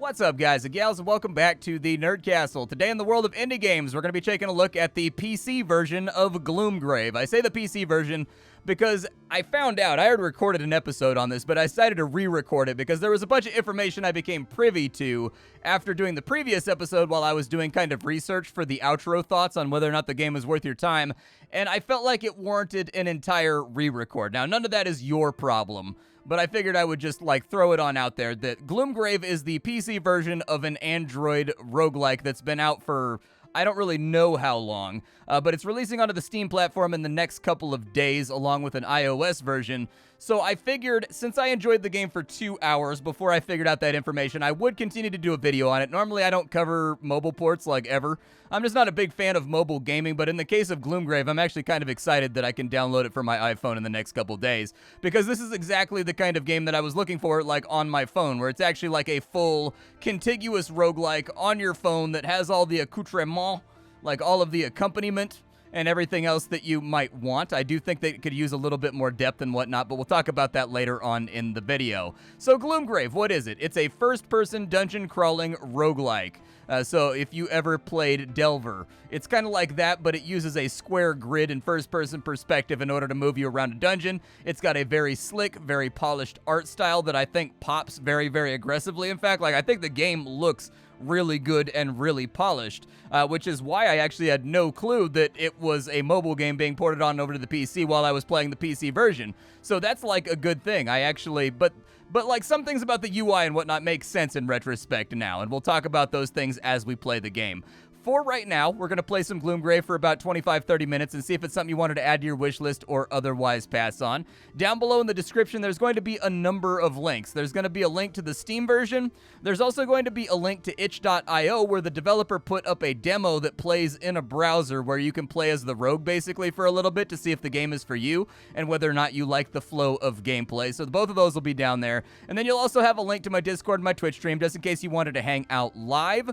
What's up, guys and gals, and welcome back to the Nerd Castle. Today in the world of indie games, we're going to be taking a look at the PC version of Gloomgrave. I say the PC version because I found out, I had recorded an episode on this, but I decided to re-record it because there was a bunch of information I became privy to after doing the previous episode while I was doing kind of research for the outro thoughts on whether or not the game was worth your time, and I felt like it warranted an entire re-record. Now, none of that is your problem, but I figured I would just, throw it on out there that Gloomgrave is the PC version of an Android roguelike that's been out for I don't really know how long, but it's releasing onto the Steam platform in the next couple of days along with an iOS version. So I figured, since I enjoyed the game for 2 hours before I figured out that information, I would continue to do a video on it. Normally I don't cover mobile ports ever. I'm just not a big fan of mobile gaming, but in the case of Gloomgrave, I'm actually kind of excited that I can download it for my iPhone in the next couple days, because this is exactly the kind of game that I was looking for, on my phone, where it's actually a full, contiguous roguelike on your phone that has all the accoutrements, all of the accompaniment, and everything else that you might want. I do think that it could use a little bit more depth and whatnot, but we'll talk about that later on in the video. So Gloomgrave, what is it? It's a first-person dungeon-crawling roguelike. So if you ever played Delver, it's kind of like that, but it uses a square grid and first-person perspective in order to move you around a dungeon. It's got a very slick, very polished art style that I think pops very, very aggressively. In fact, I think the game looks really good and really polished, which is why I actually had no clue that it was a mobile game being ported on over to the PC while I was playing the PC version. So that's a good thing. I actually, but some things about the UI and whatnot make sense in retrospect now, and we'll talk about those things as we play the game. For right now, we're going to play some Gloomgrave for about 25-30 minutes and see if it's something you wanted to add to your wish list or otherwise pass on. Down below in the description, there's going to be a number of links. There's going to be a link to the Steam version. There's also going to be a link to itch.io where the developer put up a demo that plays in a browser where you can play as the rogue basically for a little bit to see if the game is for you and whether or not you like the flow of gameplay. So both of those will be down there. And then you'll also have a link to my Discord and my Twitch stream just in case you wanted to hang out live.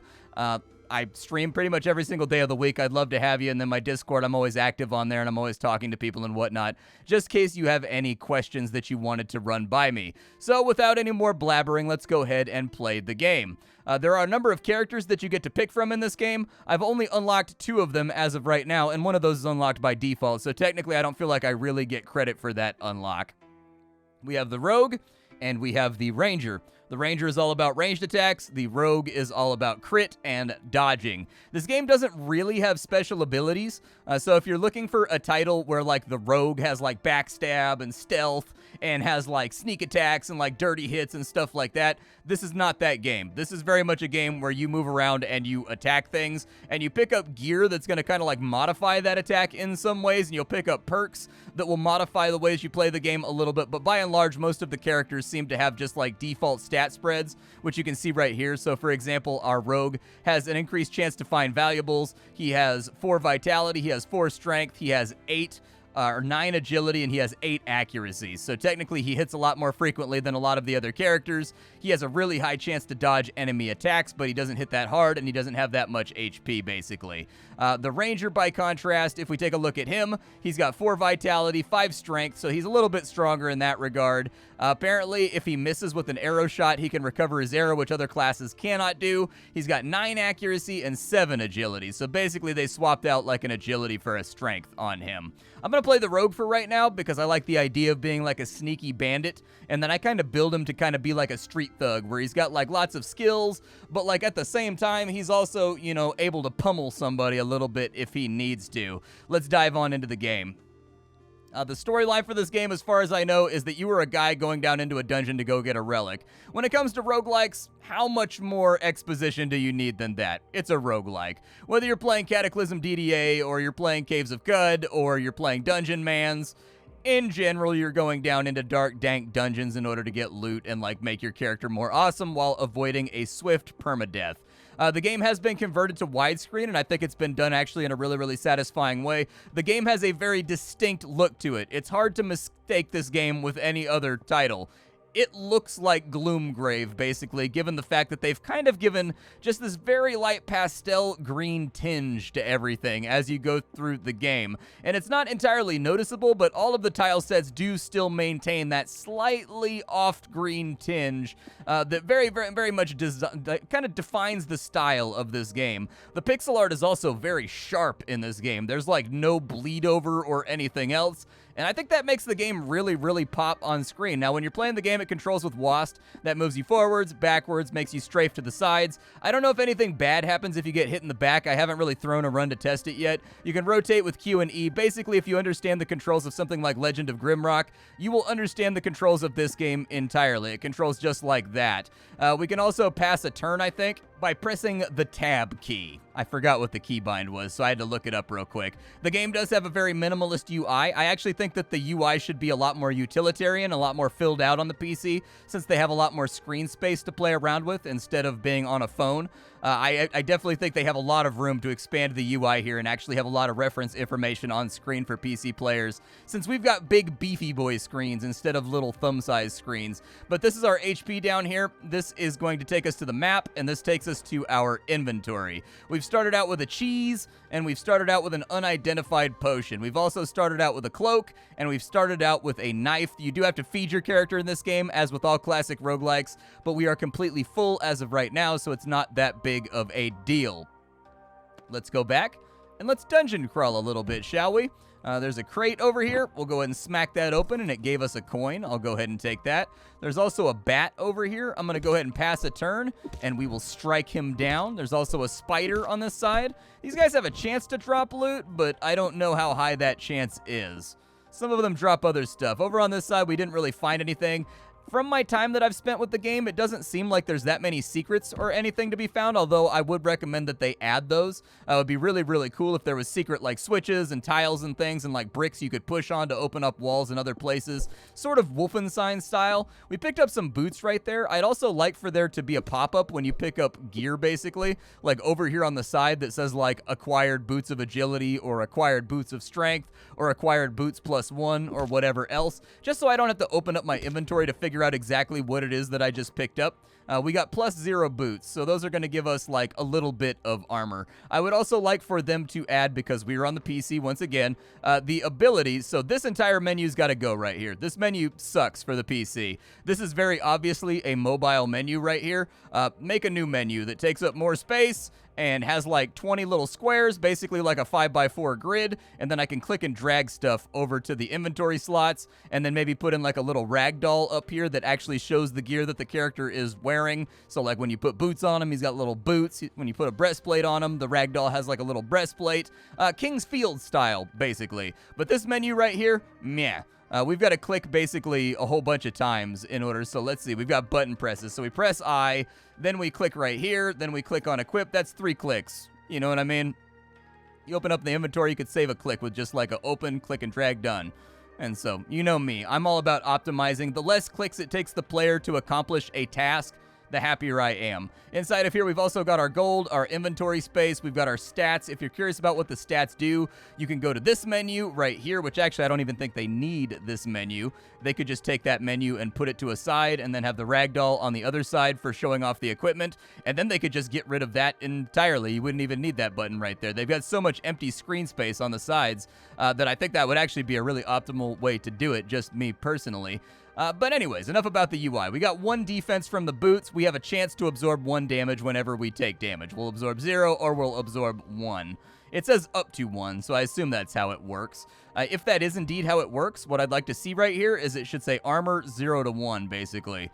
I stream pretty much every single day of the week. I'd love to have you. And then my Discord, I'm always active on there, and I'm always talking to people and whatnot, just in case you have any questions that you wanted to run by me. So without any more blabbering, let's go ahead and play the game. There are a number of characters that you get to pick from in this game. I've only unlocked 2 of them as of right now, and one of those is unlocked by default, so technically I don't feel like I really get credit for that unlock. We have the Rogue, and we have the Ranger. The Ranger is all about ranged attacks. The Rogue is all about crit and dodging. This game doesn't really have special abilities, so if you're looking for a title where, the Rogue has, backstab and stealth and has, sneak attacks and, dirty hits and stuff like that, this is not that game. This is very much a game where you move around and you attack things, and you pick up gear that's going to kind of, modify that attack in some ways, and you'll pick up perks that will modify the ways you play the game a little bit, but by and large, most of the characters seem to have just, default stat spreads, which you can see right here. So for example, our Rogue has an increased chance to find valuables. He has 4 vitality, he has 4 strength, he has 9 agility, and he has 8 accuracy. So technically he hits a lot more frequently than a lot of the other characters. He has a really high chance to dodge enemy attacks, but he doesn't hit that hard, and he doesn't have that much HP basically. The Ranger, by contrast, if we take a look at him, he's got 4 vitality, 5 strength, so he's a little bit stronger in that regard. Apparently, if he misses with an arrow shot, he can recover his arrow, which other classes cannot do. He's got 9 accuracy and 7 agility, so basically they swapped out an agility for a strength on him. I'm going to play the Rogue for right now because I like the idea of being a sneaky bandit, and then I kind of build him to kind of be like a street thug where he's got lots of skills, but at the same time he's also, able to pummel somebody a little bit if he needs to. Let's dive on into the game. The storyline for this game, as far as I know, is that you are a guy going down into a dungeon to go get a relic. When it comes to roguelikes, how much more exposition do you need than that? It's a roguelike. Whether you're playing Cataclysm DDA, or you're playing Caves of Qud, or you're playing Dungeon Mans, in general, you're going down into dark, dank dungeons in order to get loot and make your character more awesome while avoiding a swift permadeath. The game has been converted to widescreen, and I think it's been done actually in a really, really satisfying way. The game has a very distinct look to it. It's hard to mistake this game with any other title. it looks like Gloomgrave, basically, given the fact that they've kind of given just this very light pastel green tinge to everything as you go through the game. And it's not entirely noticeable, but all of the tile sets do still maintain that slightly off green tinge that very much kind of defines the style of this game. The pixel art is also very sharp in this game. There's like no bleed over or anything else. And I think that makes the game really pop on screen. Now, when you're playing the game, it controls with WASD. That moves you forwards, backwards, makes you strafe to the sides. I don't know if anything bad happens if you get hit in the back. I haven't really thrown a run to test it yet. You can rotate with Q and E. Basically, if you understand the controls of something like Legend of Grimrock, you will understand the controls of this game entirely. It controls just like that. We can also pass a turn, I think, by pressing the tab key. I forgot what the keybind was, so I had to look it up real quick. The game does have a very minimalist UI. I actually think that the UI should be a lot more utilitarian, a lot more filled out on the PC, since they have a lot more screen space to play around with instead of being on a phone. I definitely think they have a lot of room to expand the UI here and actually have a lot of reference information on screen for PC players, since we've got big beefy boy screens instead of little thumb-sized screens. But this is our HP down here. This is going to take us to the map, and this takes us to our inventory. We've started out with a cheese, and we've started out with an unidentified potion. We've also started out with a cloak, and we've started out with a knife. You do have to feed your character in this game, as with all classic roguelikes, but we are completely full as of right now, so it's not that big of a deal. Let's go back, and let's dungeon crawl a little bit, shall we? There's a crate over here. We'll go ahead and smack that open, and it gave us a coin. I'll go ahead and take that. There's also a bat over here. I'm going to go ahead and pass a turn, and we will strike him down. There's also a spider on this side. These guys have a chance to drop loot, but I don't know how high that chance is. Some of them drop other stuff. Over on this side, we didn't really find anything. From my time that I've spent with the game, it doesn't seem like there's that many secrets or anything to be found, although I would recommend that they add those. It would be really cool if there was secret like switches and tiles and things and like bricks you could push on to open up walls in other places, sort of Wolfenstein style. We picked up some boots right there. I'd also like for there to be a pop-up when you pick up gear, basically, like over here on the side that says like acquired boots of agility or acquired boots of strength or acquired boots +1 or whatever else, just so I don't have to open up my inventory to figure out exactly what it is that I just picked up. We got +0 boots, so those are going to give us like a little bit of armor. I would also like for them to add, because we were on the PC once again, the abilities. So this entire menu's got to go right here. This menu sucks for the PC. This is very obviously a mobile menu right here. Make a new menu that takes up more space and has like 20 little squares, basically like a 5x4 grid, and then I can click and drag stuff over to the inventory slots, and then maybe put in like a little ragdoll up here that actually shows the gear that the character is wearing. So like when you put boots on him, he's got little boots. When you put a breastplate on him, the ragdoll has like a little breastplate. King's Field style, basically. But this menu right here, meh. We've got to click basically a whole bunch of times in order. So let's see. We've got button presses. So we press I, then we click right here, then we click on equip. That's 3 clicks. You know what I mean? You open up the inventory, you could save a click with just like a open, click and drag, done. And so, you know me. I'm all about optimizing. The less clicks it takes the player to accomplish a task, the happier I am. Inside of here, we've also got our gold, our inventory space, we've got our stats. If you're curious about what the stats do, you can go to this menu right here, which actually I don't even think they need this menu. They could just take that menu and put it to a side and then have the ragdoll on the other side for showing off the equipment, and then they could just get rid of that entirely. You wouldn't even need that button right there. They've got so much empty screen space on the sides that I think that would actually be a really optimal way to do it, just me personally. But anyways, enough about the UI. We got 1 defense from the boots. We have a chance to absorb 1 damage whenever we take damage. We'll absorb 0 or we'll absorb 1. It says up to 1, so I assume that's how it works. If that is indeed how it works, what I'd like to see right here is it should say armor 0 to 1, basically.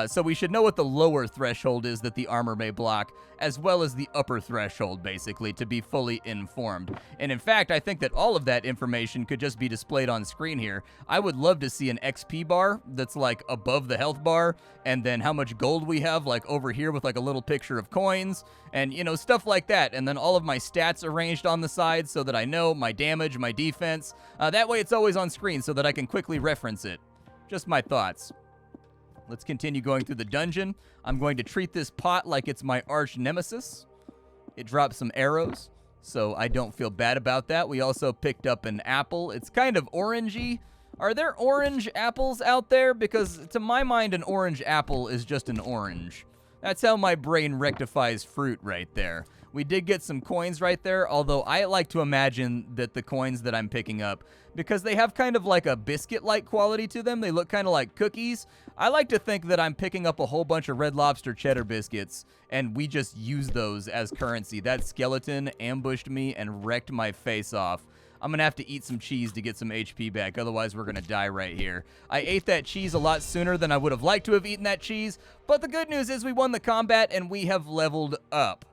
So we should know what the lower threshold is that the armor may block, as well as the upper threshold, basically, to be fully informed. And in fact, I think that all of that information could just be displayed on screen here. I would love to see an XP bar that's like above the health bar, and then how much gold we have, like over here with like a little picture of coins, and you know, stuff like that. And then all of my stats arranged on the side so that I know my damage, my defense. That way it's always on screen so that I can quickly reference it. Just my thoughts. Let's continue going through the dungeon. I'm going to treat this pot like it's my arch nemesis. It drops some arrows, so I don't feel bad about that. We also picked up an apple. It's kind of orangey, Are there orange apples out there? Because to my mind, an orange apple is just an orange. That's how my brain rectifies fruit right there. We did get some coins right there, although I like to imagine that the coins that I'm picking up, because they have kind of like a biscuit-like quality to them, they look kind of like cookies. I like to think that I'm picking up a whole bunch of Red Lobster cheddar biscuits, and we just use those as currency. That skeleton ambushed me and wrecked my face off. I'm going to have to eat some cheese to get some HP back, otherwise we're going to die right here. I ate that cheese a lot sooner than I would have liked to have eaten that cheese, but the good news is we won the combat and we have leveled up.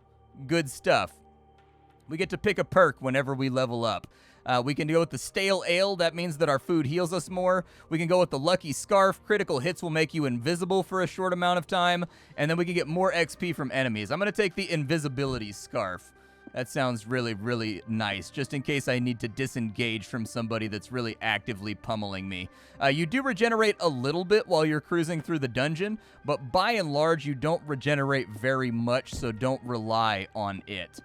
Good stuff. We get to pick a perk whenever we level up. We can go with the stale ale. That means that our food heals us more. We can go with the lucky scarf. Critical hits will make you invisible for a short amount of time. And then we can get more XP from enemies. I'm going to take the invisibility scarf. That sounds really, really nice, just in case I need to disengage from somebody that's really actively pummeling me. You do regenerate a little bit while you're cruising through the dungeon, but by and large, you don't regenerate very much, so don't rely on it.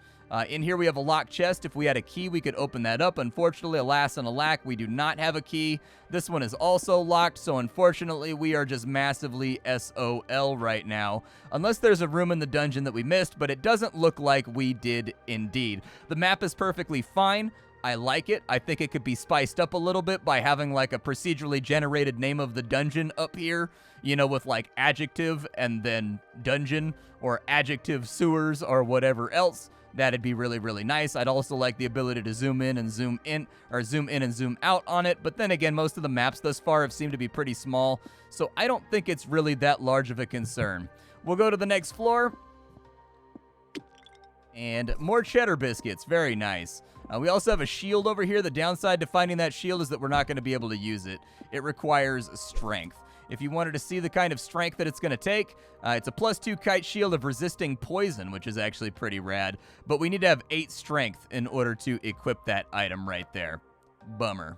In here, we have a locked chest. If we had a key, we could open that up. Unfortunately, alas and alack, we do not have a key. This one is also locked, so unfortunately, we are just massively SOL right now. Unless there's a room in the dungeon that we missed, but it doesn't look like we did indeed. The map is perfectly fine. I like it. I think it could be spiced up a little bit by having like a procedurally generated name of the dungeon up here, you know, with like adjective and then dungeon or adjective sewers or whatever else. That'd be really, really nice. I'd also like the ability to zoom in and zoom in, or zoom in and zoom out on it. But then again, most of the maps thus far have seemed to be pretty small, so I don't think it's really that large of a concern. We'll go to the next floor. And more cheddar biscuits. Very nice. We also have a shield over here. The downside to finding that shield is that we're not going to be able to use it. It requires strength. If you wanted to see the kind of strength that it's going to take, it's a +2 kite shield of resisting poison, which is actually pretty rad. But we need to have 8 strength in order to equip that item right there. Bummer.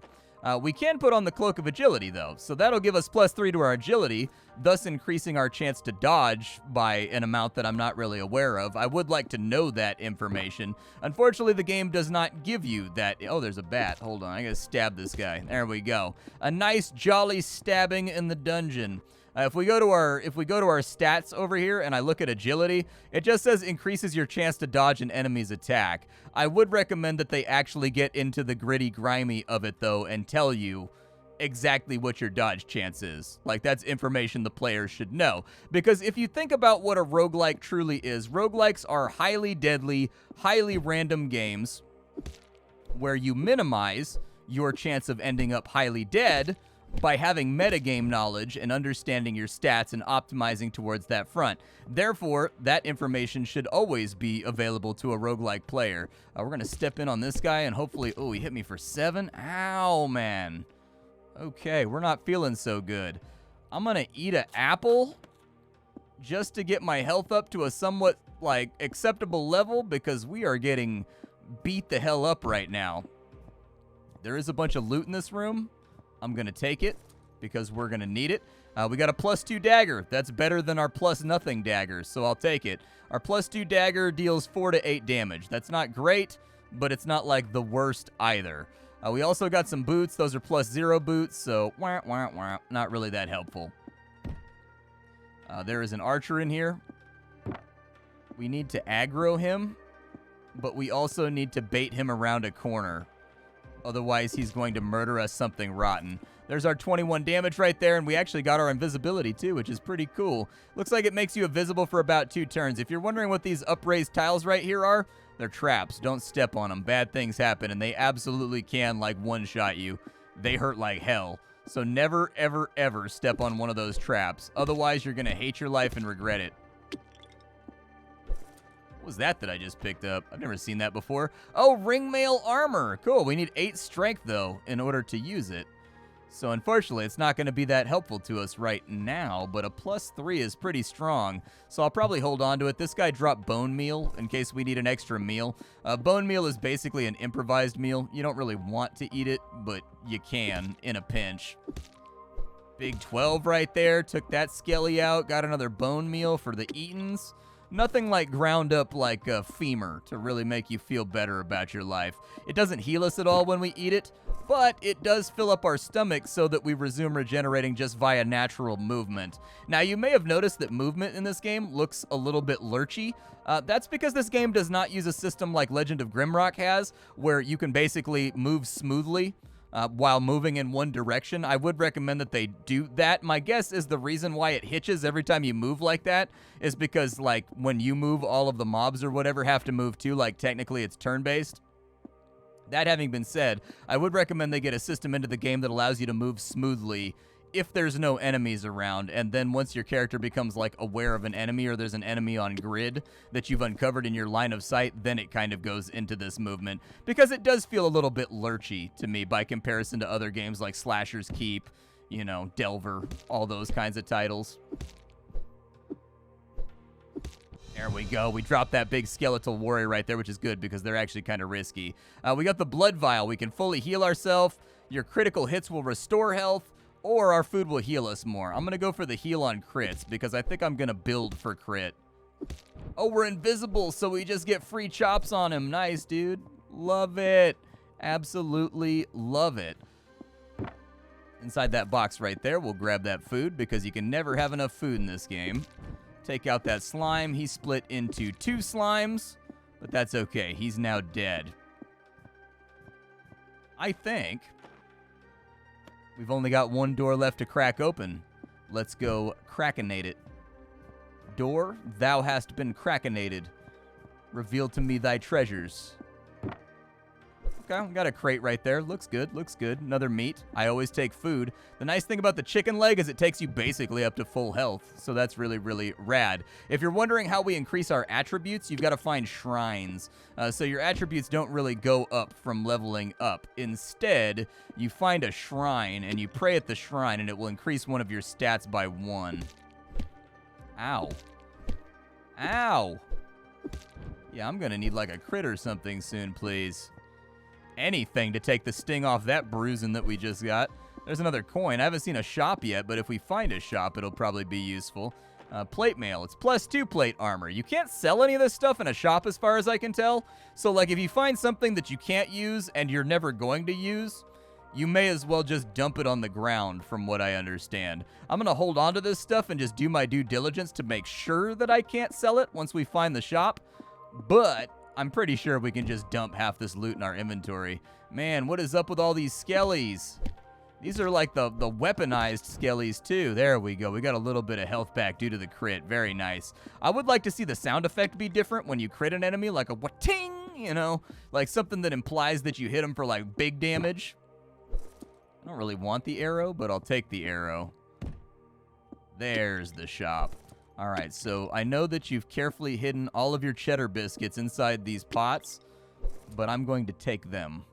We can put on the Cloak of Agility, though, so that'll give us +3 to our agility, thus increasing our chance to dodge by an amount that I'm not really aware of. I would like to know that information. Unfortunately, the game does not give you that. Oh, there's a bat. Hold on, I gotta stab this guy. There we go. A nice, jolly stabbing in the dungeon. If we go to our stats over here and I look at agility, it just says increases your chance to dodge an enemy's attack. I would recommend that they actually get into the gritty grimy of it though and tell you exactly what your dodge chance is. Like, that's information the players should know. Because if you think about what a roguelike truly is, roguelikes are highly deadly, highly random games where you minimize your chance of ending up highly dead by having metagame knowledge and understanding your stats and optimizing towards that front. Therefore, that information should always be available to a roguelike player. We're going to step in on this guy and hopefully... Oh, he hit me for 7? Ow, man. Okay, we're not feeling so good. I'm going to eat an apple just to get my health up to a somewhat, like, acceptable level because we are getting beat the hell up right now. There is a bunch of loot in this room. I'm going to take it because we're going to need it. We got a +2 dagger. That's better than our +0 daggers, so I'll take it. Our +2 dagger deals 4 to 8 damage. That's not great, but it's not like the worst either. We also got some boots. Those are +0 boots, so not really that helpful. There is an archer in here. We need to aggro him, but we also need to bait him around a corner. Otherwise, he's going to murder us something rotten. There's our 21 damage right there, and we actually got our invisibility too, which is pretty cool. Looks like it makes you invisible for about 2 turns. If you're wondering what these upraised tiles right here are, they're traps. Don't step on them. Bad things happen, and they absolutely can, like, one-shot you. They hurt like hell. So never, ever, ever step on one of those traps. Otherwise, you're going to hate your life and regret it. What was that I just picked up? I've never seen that before. Oh, ringmail armor. Cool. We need 8 strength, though, in order to use it. So, unfortunately, it's not going to be that helpful to us right now, but a +3 is pretty strong, so I'll probably hold on to it. This guy dropped bone meal in case we need an extra meal. Bone meal is basically an improvised meal. You don't really want to eat it, but you can in a pinch. Big 12 right there. Took that skelly out. Got another bone meal for the eatins. Nothing like ground up like a femur to really make you feel better about your life. It doesn't heal us at all when we eat it, but it does fill up our stomach so that we resume regenerating just via natural movement. Now, you may have noticed that movement in this game looks a little bit lurchy. That's because this game does not use a system like Legend of Grimrock has, where you can basically move smoothly while moving in one direction. I would recommend that they do that. My guess is the reason why it hitches every time you move like that is because, like, when you move, all of the mobs or whatever have to move too. Like, technically it's turn-based. That having been said, I would recommend they get a system into the game that allows you to move smoothly if there's no enemies around, and then once your character becomes, like, aware of an enemy or there's an enemy on grid that you've uncovered in your line of sight, then it kind of goes into this movement, because it does feel a little bit lurchy to me by comparison to other games like Slasher's Keep, you know, Delver, all those kinds of titles. There we go. We dropped that big skeletal warrior right there, which is good because they're actually kind of risky. We got the blood vial. We can fully heal ourselves. Your critical hits will restore health, or our food will heal us more. I'm going to go for the heal on crits because I think I'm going to build for crit. Oh, we're invisible, so we just get free chops on him. Nice, dude. Love it. Absolutely love it. Inside that box right there, we'll grab that food because you can never have enough food in this game. Take out that slime. He split into 2 slimes, but that's okay. He's now dead. I think we've only got one door left to crack open. Let's go crackinate it. Door, thou hast been crackenated. Reveal to me thy treasures. Okay, got a crate right there. Looks good, looks good. Another meat. I always take food. The nice thing about the chicken leg is it takes you basically up to full health, so that's really, really rad. If you're wondering how we increase our attributes, you've got to find shrines. So your attributes don't really go up from leveling up. Instead, you find a shrine, and you pray at the shrine, and it will increase one of your stats by 1. Ow. Ow. Yeah, I'm gonna need like a crit or something soon, please. Anything to take the sting off that bruising that we just got. There's another coin. I haven't seen a shop yet, but if we find a shop, it'll probably be useful. Plate mail. It's +2 plate armor. You can't sell any of this stuff in a shop as far as I can tell. So, like, if you find something that you can't use and you're never going to use, you may as well just dump it on the ground, from what I understand. I'm going to hold on to this stuff and just do my due diligence to make sure that I can't sell it once we find the shop. But I'm pretty sure we can just dump half this loot in our inventory. Man, what is up with all these skellies? These are like the weaponized skellies too. There we go. We got a little bit of health back due to the crit. Very nice. I would like to see the sound effect be different when you crit an enemy, like a wa-ting, you know? Like something that implies that you hit them for like big damage. I don't really want the arrow, but I'll take the arrow. There's the shop. All right, so I know that you've carefully hidden all of your cheddar biscuits inside these pots, but I'm going to take them.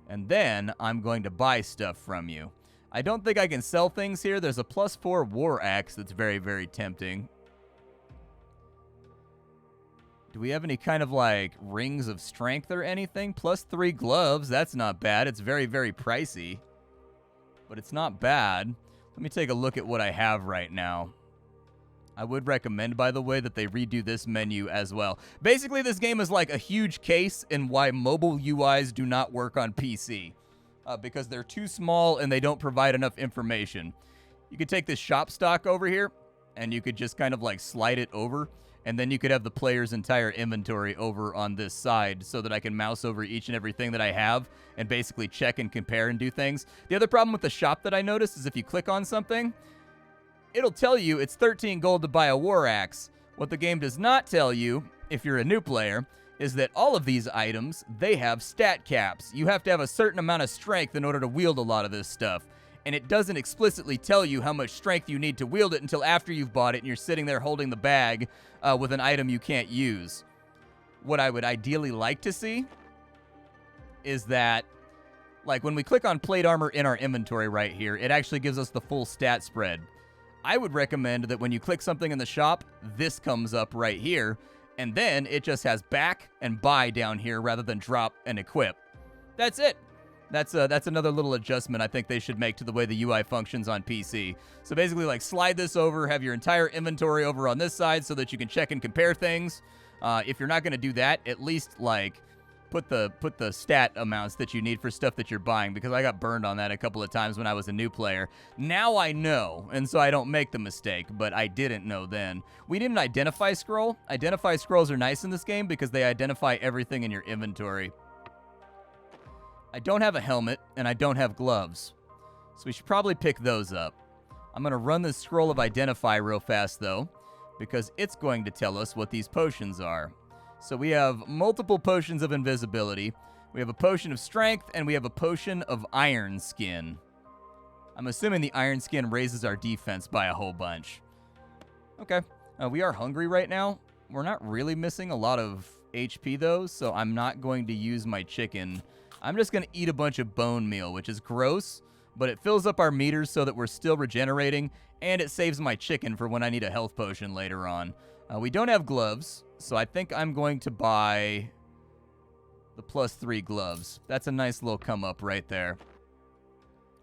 And then I'm going to buy stuff from you. I don't think I can sell things here. There's a +4 war axe that's very, very tempting. Do we have any kind of, like, rings of strength or anything? +3 gloves. That's not bad. It's very, very pricey, but it's not bad. Let me take a look at what I have right now. I would recommend, by the way, that they redo this menu as well. Basically, this game is like a huge case in why mobile UIs do not work on PC. Because they're too small and they don't provide enough information. You could take this shop stock over here, and you could just kind of like slide it over, and then you could have the player's entire inventory over on this side so that I can mouse over each and everything that I have and basically check and compare and do things. The other problem with the shop that I noticed is if you click on something, it'll tell you it's 13 gold to buy a war axe. What the game does not tell you, if you're a new player, is that all of these items, they have stat caps. You have to have a certain amount of strength in order to wield a lot of this stuff. And it doesn't explicitly tell you how much strength you need to wield it until after you've bought it and you're sitting there holding the bag with an item you can't use. What I would ideally like to see is that, like when we click on plate armor in our inventory right here, it actually gives us the full stat spread. I would recommend that when you click something in the shop, this comes up right here, and then it just has back and buy down here rather than drop and equip. That's it. That's another little adjustment I think they should make to the way the UI functions on PC. So basically, like, slide this over, have your entire inventory over on this side so that you can check and compare things. If you're not going to do that, at least, like, put the stat amounts that you need for stuff that you're buying, because I got burned on that a couple of times when I was a new player. Now I know, and so I don't make the mistake, but I didn't know then. We need an identify scroll. Identify scrolls are nice in this game because they identify everything in your inventory. I don't have a helmet, and I don't have gloves, so we should probably pick those up. I'm going to run this scroll of identify real fast, though, because it's going to tell us what these potions are. So we have multiple potions of invisibility. We have a potion of strength, and we have a potion of iron skin. I'm assuming the iron skin raises our defense by a whole bunch. Okay. We are hungry right now. We're not really missing a lot of HP, though, so I'm not going to use my chicken. I'm just going to eat a bunch of bone meal, which is gross, but it fills up our meters so that we're still regenerating, and it saves my chicken for when I need a health potion later on. We don't have gloves, so I think I'm going to buy the +3 gloves. That's a nice little come up right there.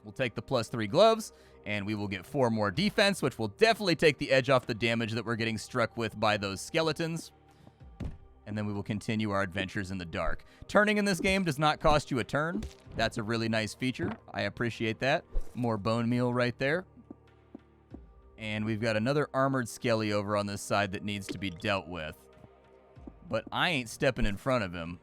We'll take the +3 gloves, and we will get 4 more defense, which will definitely take the edge off the damage that we're getting struck with by those skeletons. And then we will continue our adventures in the dark. Turning in this game does not cost you a turn. That's a really nice feature. I appreciate that. More bone meal right there. And we've got another armored skelly over on this side that needs to be dealt with. But I ain't stepping in front of him.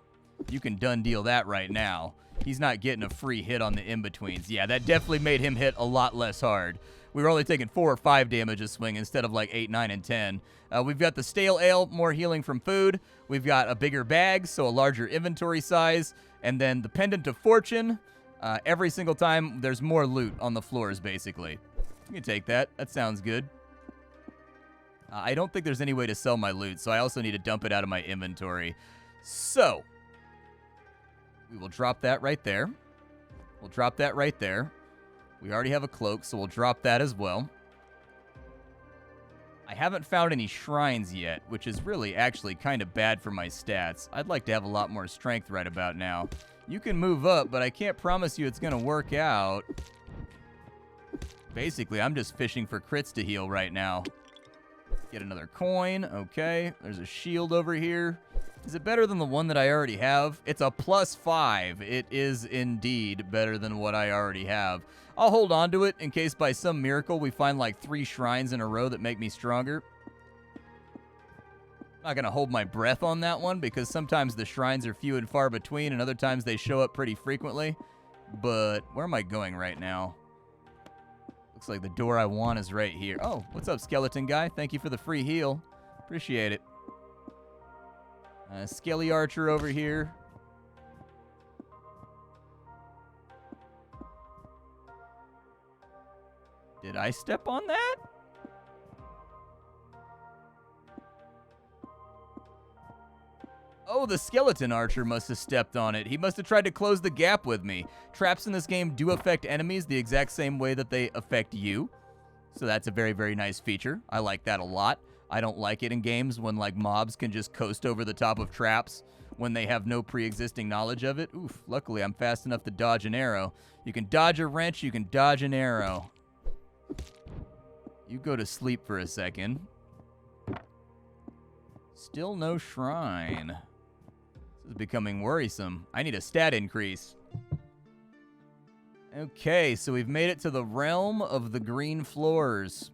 You can done deal that right now. He's not getting a free hit on the in-betweens. Yeah, that definitely made him hit a lot less hard. We were only taking 4 or 5 damage a swing instead of like 8, 9, and 10. We've got the stale ale, more healing from food. We've got a bigger bag, so a larger inventory size. And then the pendant of fortune. Every single time, there's more loot on the floors, basically. You can take that. That sounds good. I don't think there's any way to sell my loot, so I also need to dump it out of my inventory. So, we will drop that right there. We'll drop that right there. We already have a cloak, so we'll drop that as well. I haven't found any shrines yet, which is really actually kind of bad for my stats. I'd like to have a lot more strength right about now. You can move up, but I can't promise you it's going to work out. Basically, I'm just fishing for crits to heal right now. Get another coin. Okay, there's a shield over here. Is it better than the one that I already have? It's a +5. It is indeed better than what I already have. I'll hold on to it in case by some miracle we find like 3 shrines in a row that make me stronger. I'm not going to hold my breath on that one because sometimes the shrines are few and far between and other times they show up pretty frequently. But where am I going right now? Looks like the door I want is right here. Oh, what's up, skeleton guy? Thank you for the free heal. Appreciate it. Skelly archer over here. Did I step on that? Oh, the skeleton archer must have stepped on it. He must have tried to close the gap with me. Traps in this game do affect enemies the exact same way that they affect you. So that's a very, very nice feature. I like that a lot. I don't like it in games when, like, mobs can just coast over the top of traps when they have no pre-existing knowledge of it. Oof, luckily I'm fast enough to dodge an arrow. You can dodge a wrench, you can dodge an arrow. You go to sleep for a second. Still no shrine. This is becoming worrisome. I need a stat increase. Okay, so we've made it to the realm of the green floors.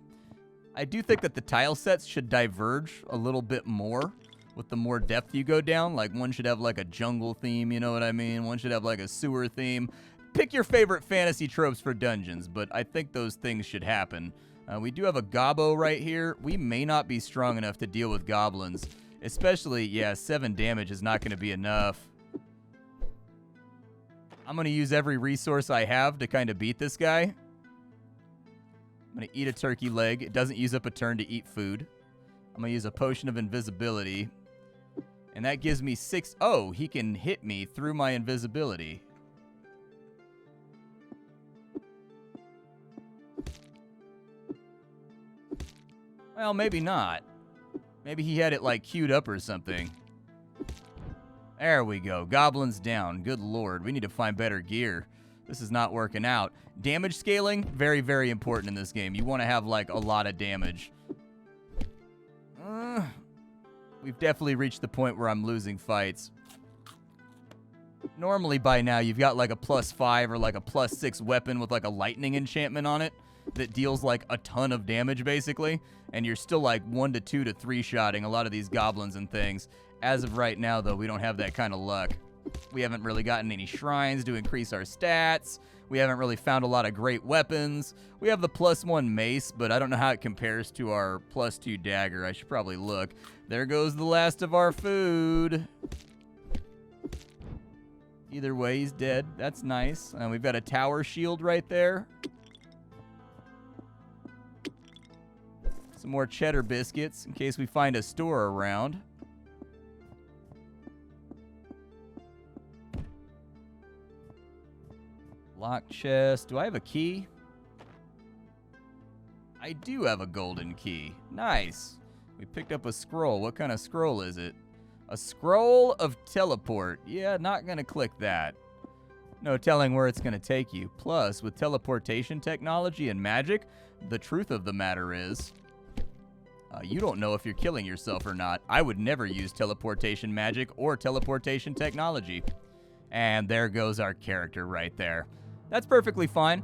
I do think that the tile sets should diverge a little bit more with the more depth you go down. Like, one should have, like, a jungle theme, you know what I mean? One should have, like, a sewer theme. Pick your favorite fantasy tropes for dungeons, but I think those things should happen. We do have a gobbo right here. We may not be strong enough to deal with goblins. Especially, yeah, 7 damage is not going to be enough. I'm going to use every resource I have to kind of beat this guy. I'm going to eat a turkey leg. It doesn't use up a turn to eat food. I'm going to use a potion of invisibility. And that gives me 6... Oh, he can hit me through my invisibility. Well, maybe not. Maybe he had it, like, queued up or something. There we go. Goblins down. Good lord. We need to find better gear. This is not working out. Damage scaling, very, very important in this game. You want to have, like, a lot of damage. We've definitely reached the point where I'm losing fights. Normally by now you've got like a +5 or like a +6 weapon with like a lightning enchantment on it that deals like a ton of damage basically, and you're still like 1 to 2 to 3 shotting a lot of these goblins and things. As of right now though, we don't have that kind of luck. We haven't really gotten any shrines to increase our stats. We haven't really found a lot of great weapons. We have the +1 mace, but I don't know how it compares to our +2 dagger. I should probably look. There goes the last of our food. Either way, he's dead. That's nice. And we've got a tower shield right there. Some more cheddar biscuits in case we find a store around. Lock chest. Do I have a key? I do have a golden key. Nice. We picked up a scroll. What kind of scroll is it? A scroll of teleport. Yeah, not going to click that. No telling where it's going to take you. Plus, with teleportation technology and magic, the truth of the matter is, you don't know if you're killing yourself or not. I would never use teleportation magic or teleportation technology. And there goes our character right there. That's perfectly fine.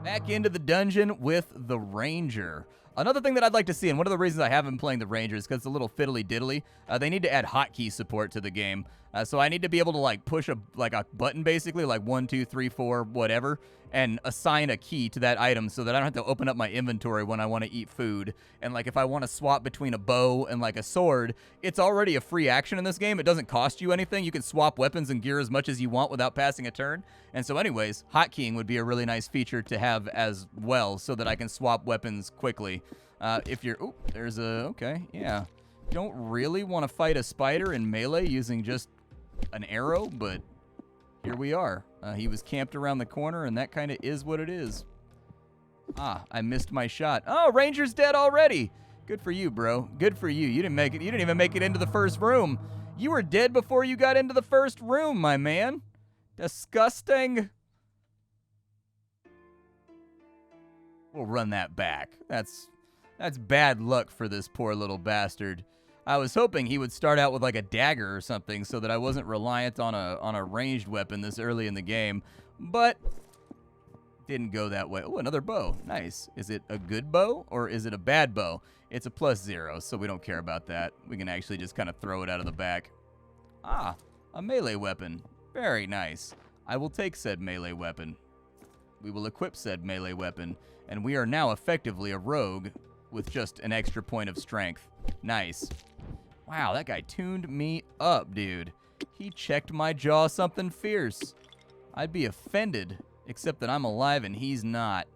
Back into the dungeon with the Ranger. Another thing that I'd like to see, and one of the reasons I haven't been playing the Ranger is because it's a little fiddly diddly. They need to add hotkey support to the game. So I need to be able to like push a button basically, like 1, 2, 3, 4, whatever, and assign a key to that item so that I don't have to open up my inventory when I want to eat food. And like if I want to swap between a bow and like a sword, it's already a free action in this game. It doesn't cost you anything. You can swap weapons and gear as much as you want without passing a turn. And so anyways, hotkeying would be a really nice feature to have as well so that I can swap weapons quickly. If you're, oh, there's a, okay, yeah. Don't really want to fight a spider in melee using just an arrow, but here we are. He was camped around the corner, and that kind of is what it is. Ah, I missed my shot. Oh, Ranger's dead already. Good for you, bro. Good for you. You didn't make it. You didn't even make it into the first room. You were dead before you got into the first room, my man. Disgusting. We'll run that back. That's bad luck for this poor little bastard. I was hoping he would start out with like a dagger or something so that I wasn't reliant on a ranged weapon this early in the game, but didn't go that way. Oh, another bow. Nice. Is it a good bow or is it a bad bow? It's a +0, so we don't care about that. We can actually just kind of throw it out of the back. Ah, a melee weapon. Very nice. I will take said melee weapon. We will equip said melee weapon, and we are now effectively a rogue with just an extra point of strength. Nice. Wow, that guy tuned me up, dude. He checked my jaw something fierce. I'd be offended, except that I'm alive and he's not.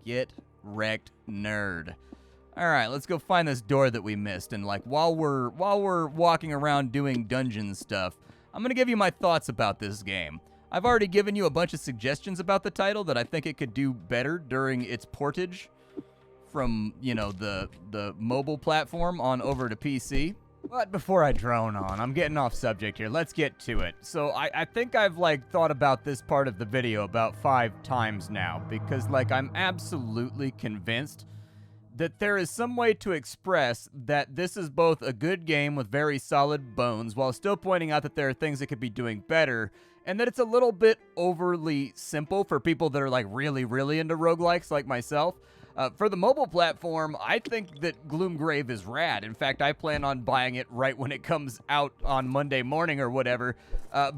Get wrecked, nerd. All right, let's go find this door that we missed. And like while we're walking around doing dungeon stuff, I'm gonna give you my thoughts about this game. I've already given you a bunch of suggestions about the title that I think it could do better during its portage from, you know, the mobile platform on over to PC. But before I drone on, I'm getting off subject here. Let's get to it. So I think I've like thought about this part of the video about 5 times now because like I'm absolutely convinced that there is some way to express that this is both a good game with very solid bones while still pointing out that there are things it could be doing better, and that it's a little bit overly simple for people that are like really, really into roguelikes like myself. For the mobile platform, I think that Gloomgrave is rad. In fact, I plan on buying it right when it comes out on Monday morning or whatever,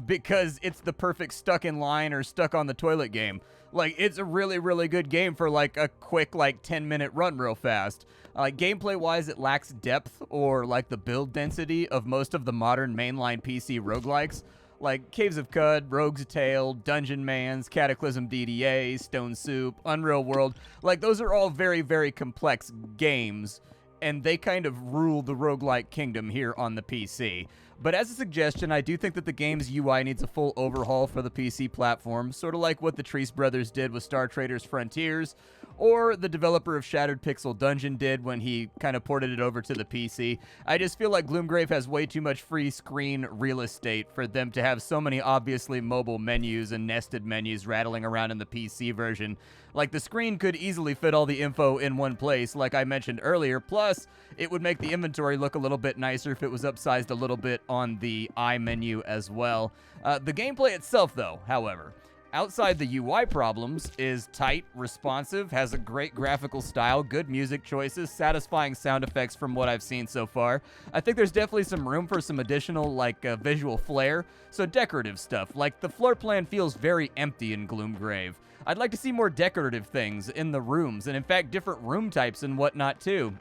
because it's the perfect stuck in line or stuck on the toilet game. Like, it's a really, really good game for, like, a quick, like, 10-minute run real fast. Gameplay-wise, it lacks depth or, like, the build density of most of the modern mainline PC roguelikes, like Caves of Cud, Rogue's Tale, Dungeon Mans, Cataclysm DDA, Stone Soup, Unreal World. Like, those are all very, very complex games, and they kind of rule the roguelike kingdom here on the PC. But as a suggestion, I do think that the game's UI needs a full overhaul for the PC platform, sort of like what the Treese brothers did with Star Traders Frontiers, or the developer of Shattered Pixel Dungeon did when he kind of ported it over to the PC. I just feel like Gloomgrave has way too much free screen real estate for them to have so many obviously mobile menus and nested menus rattling around in the PC version. Like, the screen could easily fit all the info in one place, like I mentioned earlier, plus it would make the inventory look a little bit nicer if it was upsized a little bit on the I menu as well. The gameplay itself, though, however, outside the UI problems, is tight, responsive, has a great graphical style, good music choices, satisfying sound effects from what I've seen so far. I think there's definitely some room for some additional, like, visual flair, so decorative stuff. Like, the floor plan feels very empty in Gloomgrave. I'd like to see more decorative things in the rooms, and in fact, different room types and whatnot, too.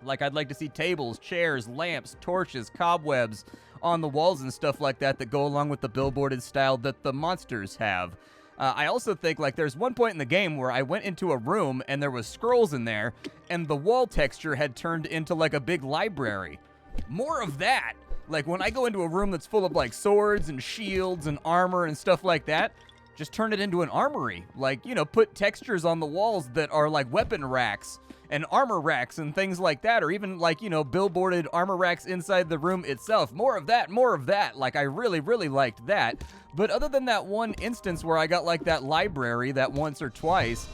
Like, I'd like to see tables, chairs, lamps, torches, cobwebs on the walls and stuff like that that go along with the billboarded style that the monsters have. I also think, like, there's one point in the game where I went into a room and there was scrolls in there, and the wall texture had turned into, like, a big library. More of that! Like, when I go into a room that's full of, like, swords and shields and armor and stuff like that, just turn it into an armory. Like, you know, put textures on the walls that are like weapon racks and armor racks and things like that, or even, like, you know, billboarded armor racks inside the room itself. More of that, more of that. Like, I really, really liked that. But other than that one instance where I got, like, that library that once or twice,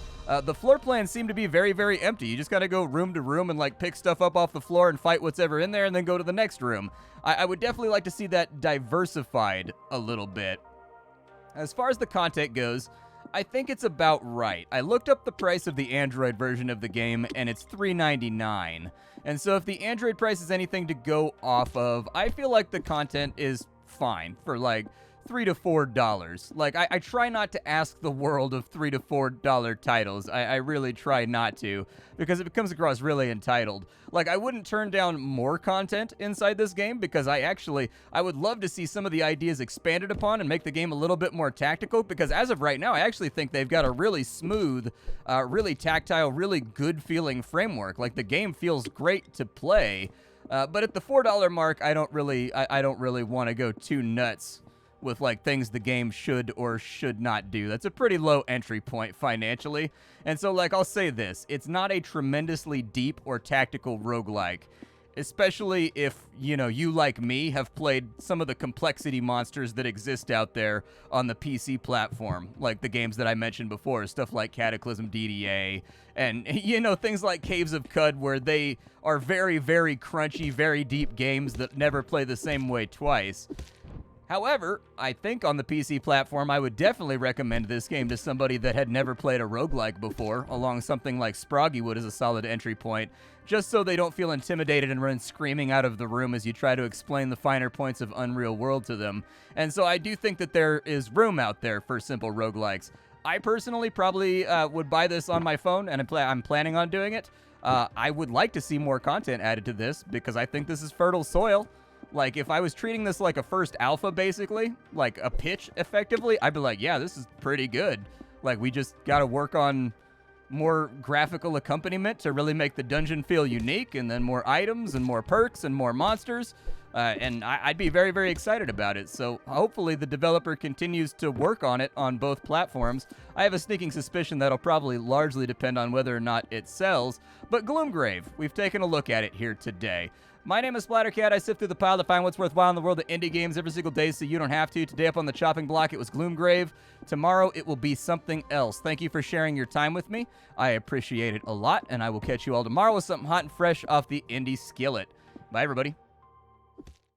the floor plans seem to be very, very empty. You just gotta go room to room and, like, pick stuff up off the floor and fight what's ever in there and then go to the next room. I would definitely like to see that diversified a little bit. As far as the content goes, I think it's about right. I looked up the price of the Android version of the game, and it's $3.99. And so if the Android price is anything to go off of, I feel like the content is fine for, like, $3 to $4. Like, I try not to ask the world of $3 to $4 titles. I really try not to, because it comes across really entitled. Like, I wouldn't turn down more content inside this game, because I would love to see some of the ideas expanded upon and make the game a little bit more tactical, because as of right now, I actually think they've got a really smooth, really tactile, really good-feeling framework. Like, the game feels great to play, but at the $4 mark, I don't really want to go too nuts with, like, things the game should or should not do. That's a pretty low entry point financially. And so, like, I'll say this, it's not a tremendously deep or tactical roguelike, especially if, you know, you, like me, have played some of the complexity monsters that exist out there on the PC platform, like the games that I mentioned before, stuff like Cataclysm DDA, and, you know, things like Caves of Cud, where they are very, very crunchy, very deep games that never play the same way twice. However, I think on the PC platform, I would definitely recommend this game to somebody that had never played a roguelike before, along something like Sproggy would as a solid entry point, just so they don't feel intimidated and run screaming out of the room as you try to explain the finer points of Unreal World to them. And so I do think that there is room out there for simple roguelikes. I personally probably would buy this on my phone, and I'm planning on doing it. I would like to see more content added to this, because I think this is fertile soil. Like, if I was treating this like a first alpha, basically, like a pitch, effectively, I'd be like, yeah, this is pretty good. Like, we just gotta work on more graphical accompaniment to really make the dungeon feel unique, and then more items, and more perks, and more monsters. And I'd be very, very excited about it. So hopefully the developer continues to work on it on both platforms. I have a sneaking suspicion that'll probably largely depend on whether or not it sells. But Gloomgrave, we've taken a look at it here today. My name is Splattercat. I sift through the pile to find what's worthwhile in the world of indie games every single day so you don't have to. Today up on the chopping block, it was Gloomgrave. Tomorrow, it will be something else. Thank you for sharing your time with me. I appreciate it a lot, and I will catch you all tomorrow with something hot and fresh off the indie skillet. Bye, everybody.